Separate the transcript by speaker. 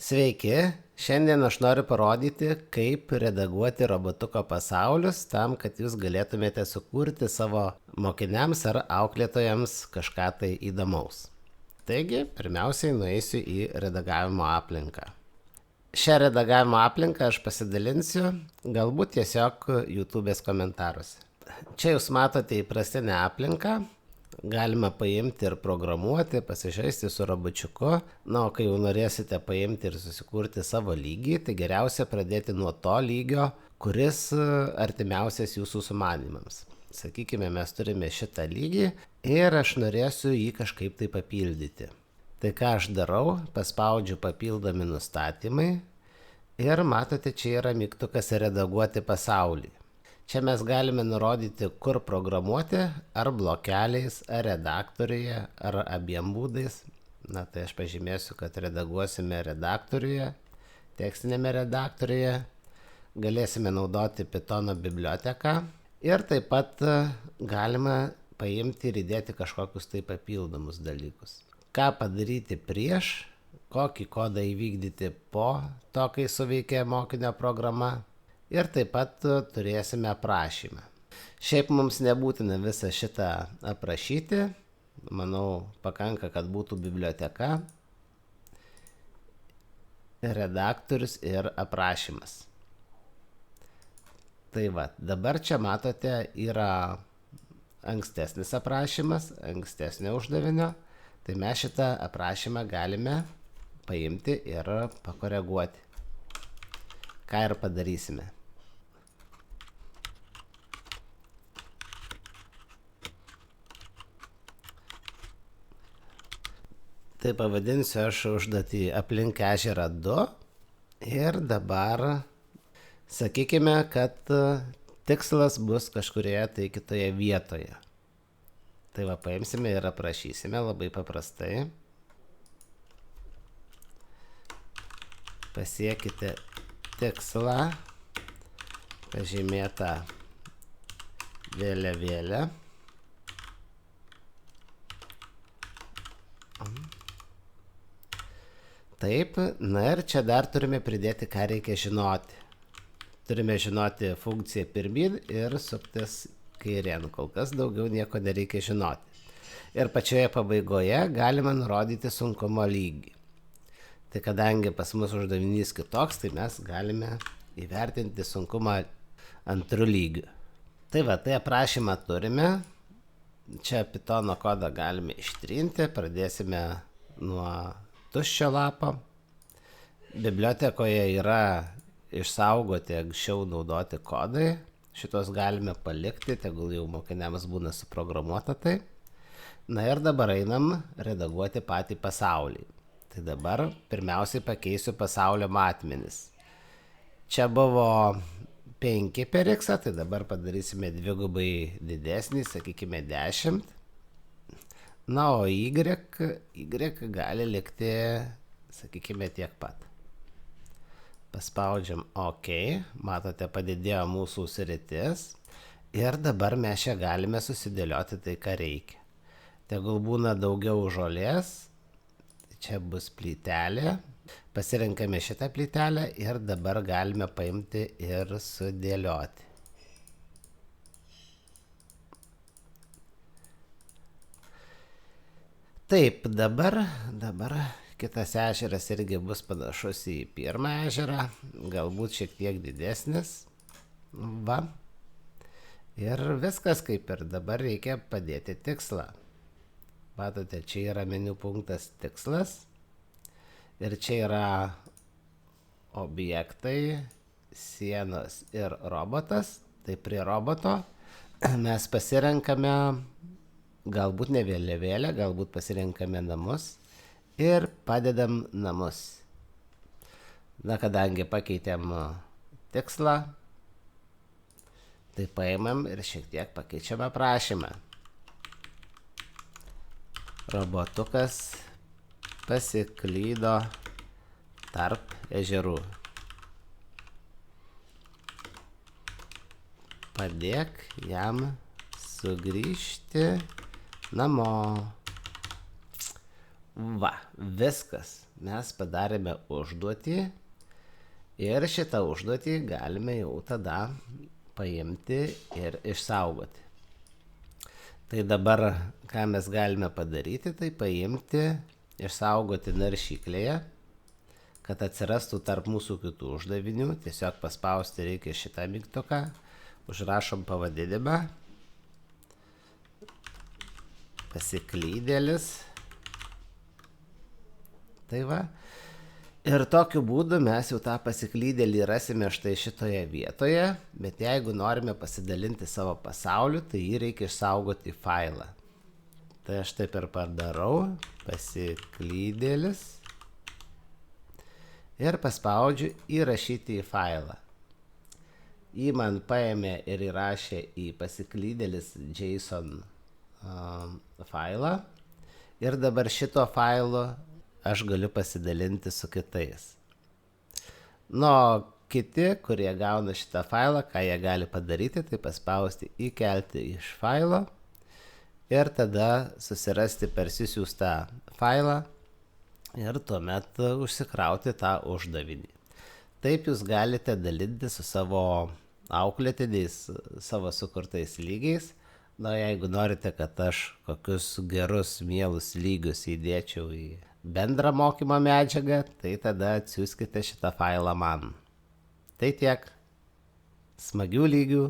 Speaker 1: Sveiki, šiandien aš noriu parodyti, kaip redaguoti robotuko pasaulius tam, kad jūs galėtumėte sukurti savo mokiniams ar auklėtojams kažką tai įdomaus. Taigi, pirmiausiai nueisiu į redagavimo aplinką. Šią redagavimo aplinką aš pasidalinsiu galbūt tiesiog YouTube'ės komentaruose. Čia jūs matote įprastinę aplinką. Galima paimti ir programuoti, pasižaisti su robočiuku. Na, o kai jau norėsite paimti ir susikurti savo lygį, tai geriausia pradėti nuo to lygio, kuris artimiausias jūsų sumanymams. Sakykime, mes turime šitą lygį ir aš norėsiu jį kažkaip tai papildyti. Tai ką aš darau, paspaudžiu papildomi nustatymai ir matote, čia yra mygtukas redaguoti pasaulį. Čia mes galime nurodyti, kur programuoti, ar blokeliais, ar redaktoriuje, ar abiem būdais. Na, tai aš pažymėsiu, kad redaguosime redaktoriuje, tekstinėme redaktoriuje. Galėsime naudoti Pythono biblioteką. Ir taip pat galima paimti ir įdėti kažkokius tai papildomus dalykus. Ką padaryti prieš, kokį kodą įvykdyti po to, kai suveikė mokinio programa. Ir taip pat turėsime aprašymą. Šiaip mums nebūtina visą šitą aprašyti. Manau, pakanka, kad būtų biblioteka, redaktorius ir aprašymas. Tai va, dabar čia matote yra ankstesnis aprašymas, ankstesnio uždavinio. Tai mes šitą aprašymą galime paimti ir pakoreguoti. Ką ir padarysime. Tai pavadinsiu aš užduotį aplink ežerą 2 ir dabar sakykime, kad tikslas bus kažkurioje tai kitoje vietoje. Tai va, paimsime ir aprašysime labai paprastai. Pasiekite tikslą, pažymėtą vėliavėlę. Taip, na ir čia dar turime pridėti, ką reikia žinoti. Turime žinoti funkciją pirmyn ir suktis kairėn. Kol kas daugiau nieko nereikia žinoti. Ir pačioje pabaigoje galima nurodyti sunkumo lygį. Tai kadangi pas mus uždavinys kitoks, tai mes galime įvertinti sunkumą 2 lygiu. Tai va, tai aprašymą turime. Čia Pythono kodą galime ištrinti. Pradėsime nuo tuščio lapo. Bibliotekoje yra išsaugoti anksčiau naudoti kodai. Šitos galime palikti, tegul jau mokiniams būna suprogramuota tai. Na ir dabar einam redaguoti patį pasaulį. Tai dabar pirmiausiai pakeisiu pasaulio matmenis. Čia buvo 5 per x, tai dabar padarysime dvigubai didesnį, sakykime 10. Na, o y gali likti, sakykime, tiek pat. Paspaudžiam OK, matote, padidėjo mūsų sritis. Ir dabar mes čia galime susidėlioti tai, ką reikia. Tegul būna daugiau žolės. Čia bus plytelė. Pasirenkame šitą plytelę ir dabar galime paimti ir sudėlioti. Taip, dabar kitas ežeras irgi bus panašus į pirmą ežerą, galbūt šiek tiek didesnis. Va. Ir viskas kaip ir dabar reikia padėti tikslą. Matote, čia yra meniu punktas tikslas. Ir čia yra objektai, sienos ir robotas. Tai prie roboto mes pasirenkame galbūt ne vėliavėlę, galbūt pasirenkame namus ir padedam namus. Na, kadangi pakeitėm tikslą, tai paimam ir šiek tiek pakeičiam aprašymą. Robotukas pasiklydo tarp ežerų. Padėk jam sugrįžti namo. Va, viskas. Mes padarėme užduotį ir šitą užduotį galime jau tada paimti ir išsaugoti. Tai dabar, ką mes galime padaryti, tai paimti, išsaugoti naršyklėje, kad atsirastų tarp mūsų kitų uždavinių. Tiesiog paspausti reikia šitą mygtuką, užrašom pavadinimą, pasiklydėlis. Tai va. Ir tokiu būdu mes jau tą pasiklydėlį rasime štai šitoje vietoje, bet jeigu norime pasidalinti savo pasauliu, tai jį reikia išsaugoti į failą. Tai aš taip ir padarau, pasiklydėlis ir paspaudžiu įrašyti į failą. Jį man paėmė ir įrašė į pasiklydėlis JSON failą ir dabar šito failo aš galiu pasidalinti su kitais. Nu, kiti, kurie gauna šitą failą, ką jie gali padaryti, tai paspausti įkelti iš failo ir tada susirasti persisiųstą failą ir tuomet užsikrauti tą uždavinį. Taip jūs galite dalinti su savo auklėtiniais, savo sukurtais lygiais. Na, jeigu norite, kad aš kokius gerus, mielus lygius įdėčiau į bendrą mokymo medžiagą, tai tada atsiųskite šitą failą man. Tai tiek. Smagių lygių.